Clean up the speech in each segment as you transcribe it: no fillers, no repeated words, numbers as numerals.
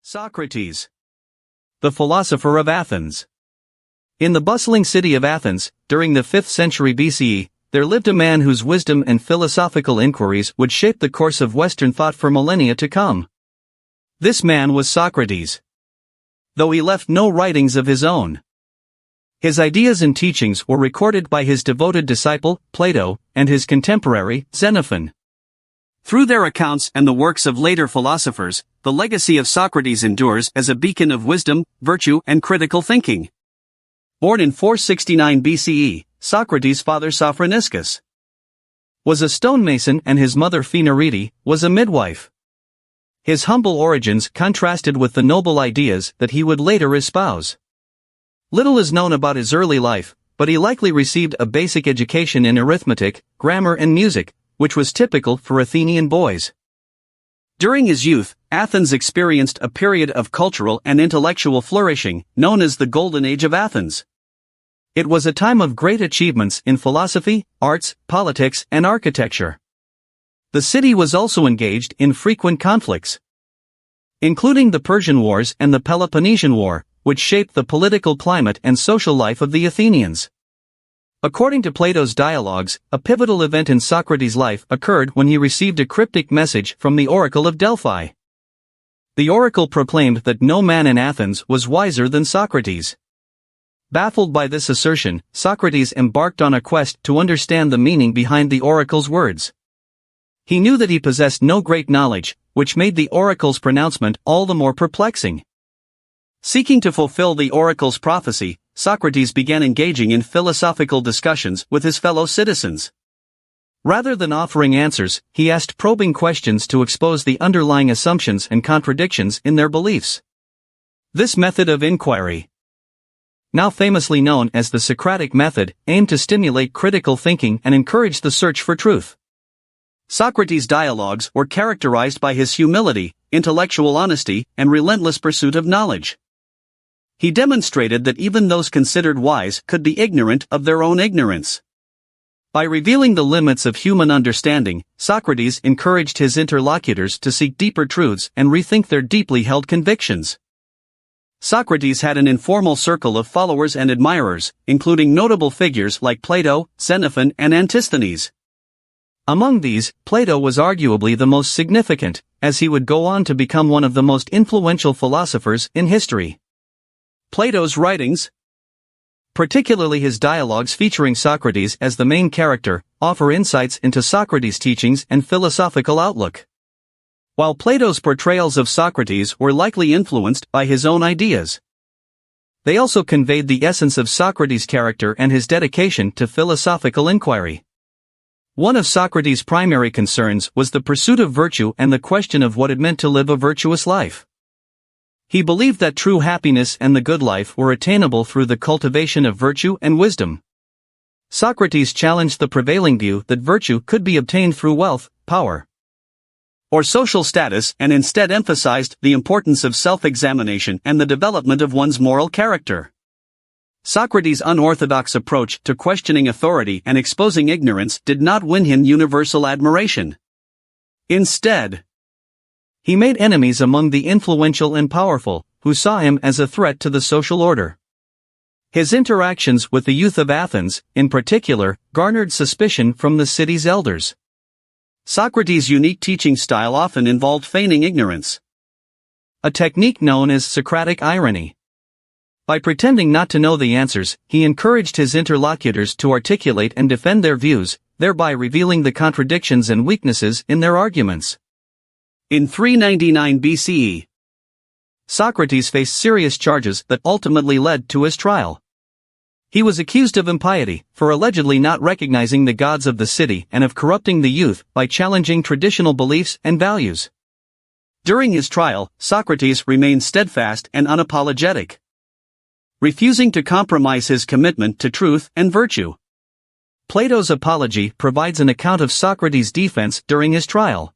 Socrates, the philosopher of Athens. In the bustling city of Athens, during the 5th century BCE, there lived a man whose wisdom and philosophical inquiries would shape the course of Western thought for millennia to come. This man was Socrates. Though he left no writings of his own, his ideas and teachings were recorded by his devoted disciple, Plato, and his contemporary, Xenophon. Through their accounts and the works of later philosophers, the legacy of Socrates endures as a beacon of wisdom, virtue, and critical thinking. Born in 469 BCE, Socrates' father Sophroniskos was a stonemason and his mother Phaenarete was a midwife. His humble origins contrasted with the noble ideas that he would later espouse. Little is known about his early life, but he likely received a basic education in arithmetic, grammar and music, which was typical for Athenian boys. During his youth, Athens experienced a period of cultural and intellectual flourishing, known as the Golden Age of Athens. It was a time of great achievements in philosophy, arts, politics, and architecture. The city was also engaged in frequent conflicts, including the Persian Wars and the Peloponnesian War, which shaped the political climate and social life of the Athenians. According to Plato's dialogues, a pivotal event in Socrates' life occurred when he received a cryptic message from the Oracle of Delphi. The oracle proclaimed that no man in Athens was wiser than Socrates. Baffled by this assertion, Socrates embarked on a quest to understand the meaning behind the oracle's words. He knew that he possessed no great knowledge, which made the oracle's pronouncement all the more perplexing. Seeking to fulfill the oracle's prophecy, Socrates began engaging in philosophical discussions with his fellow citizens. Rather than offering answers, he asked probing questions to expose the underlying assumptions and contradictions in their beliefs. This method of inquiry, now famously known as the Socratic method, aimed to stimulate critical thinking and encourage the search for truth. Socrates' dialogues were characterized by his humility, intellectual honesty, and relentless pursuit of knowledge. He demonstrated that even those considered wise could be ignorant of their own ignorance. By revealing the limits of human understanding, Socrates encouraged his interlocutors to seek deeper truths and rethink their deeply held convictions. Socrates had an informal circle of followers and admirers, including notable figures like Plato, Xenophon, and Antisthenes. Among these, Plato was arguably the most significant, as he would go on to become one of the most influential philosophers in history. Plato's writings, particularly his dialogues featuring Socrates as the main character, offer insights into Socrates' teachings and philosophical outlook. While Plato's portrayals of Socrates were likely influenced by his own ideas, they also conveyed the essence of Socrates' character and his dedication to philosophical inquiry. One of Socrates' primary concerns was the pursuit of virtue and the question of what it meant to live a virtuous life. He believed that true happiness and the good life were attainable through the cultivation of virtue and wisdom. Socrates challenged the prevailing view that virtue could be obtained through wealth, power, or social status, and instead emphasized the importance of self-examination and the development of one's moral character. Socrates' unorthodox approach to questioning authority and exposing ignorance did not win him universal admiration. Instead, he made enemies among the influential and powerful, who saw him as a threat to the social order. His interactions with the youth of Athens, in particular, garnered suspicion from the city's elders. Socrates' unique teaching style often involved feigning ignorance, a technique known as Socratic irony. By pretending not to know the answers, he encouraged his interlocutors to articulate and defend their views, thereby revealing the contradictions and weaknesses in their arguments. In 399 BCE, Socrates faced serious charges that ultimately led to his trial. He was accused of impiety, for allegedly not recognizing the gods of the city and of corrupting the youth by challenging traditional beliefs and values. During his trial, Socrates remained steadfast and unapologetic, refusing to compromise his commitment to truth and virtue. Plato's Apology provides an account of Socrates' defense during his trial.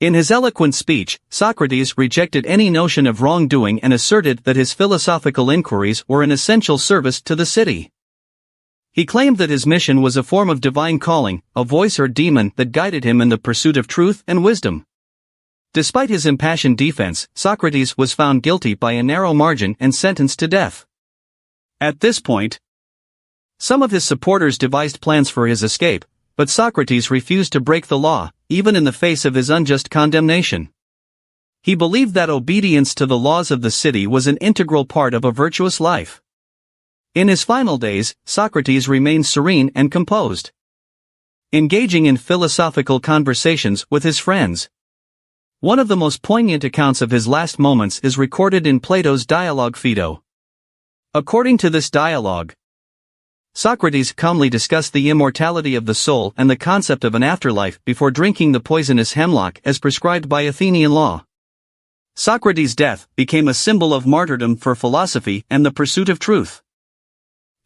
In his eloquent speech, Socrates rejected any notion of wrongdoing and asserted that his philosophical inquiries were an essential service to the city. He claimed that his mission was a form of divine calling, a voice or demon that guided him in the pursuit of truth and wisdom. Despite his impassioned defense, Socrates was found guilty by a narrow margin and sentenced to death. At this point, some of his supporters devised plans for his escape, but Socrates refused to break the law, even in the face of his unjust condemnation. He believed that obedience to the laws of the city was an integral part of a virtuous life. In his final days, Socrates remained serene and composed, engaging in philosophical conversations with his friends. One of the most poignant accounts of his last moments is recorded in Plato's dialogue Phaedo. According to this dialogue, Socrates calmly discussed the immortality of the soul and the concept of an afterlife before drinking the poisonous hemlock as prescribed by Athenian law. Socrates' death became a symbol of martyrdom for philosophy and the pursuit of truth.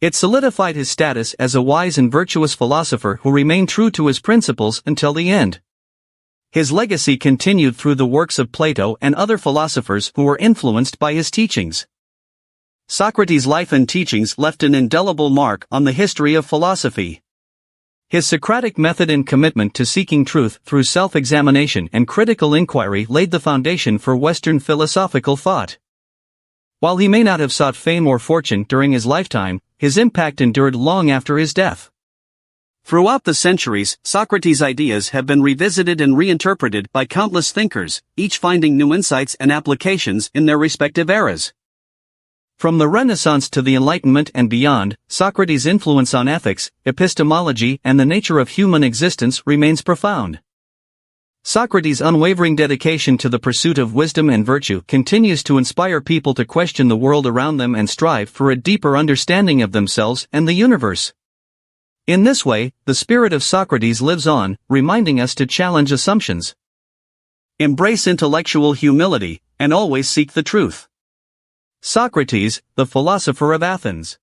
It solidified his status as a wise and virtuous philosopher who remained true to his principles until the end. His legacy continued through the works of Plato and other philosophers who were influenced by his teachings. Socrates' life and teachings left an indelible mark on the history of philosophy. His Socratic method and commitment to seeking truth through self-examination and critical inquiry laid the foundation for Western philosophical thought. While he may not have sought fame or fortune during his lifetime, his impact endured long after his death. Throughout the centuries, Socrates' ideas have been revisited and reinterpreted by countless thinkers, each finding new insights and applications in their respective eras. From the Renaissance to the Enlightenment and beyond, Socrates' influence on ethics, epistemology, and the nature of human existence remains profound. Socrates' unwavering dedication to the pursuit of wisdom and virtue continues to inspire people to question the world around them and strive for a deeper understanding of themselves and the universe. In this way, the spirit of Socrates lives on, reminding us to challenge assumptions, embrace intellectual humility, and always seek the truth. Socrates, the philosopher of Athens.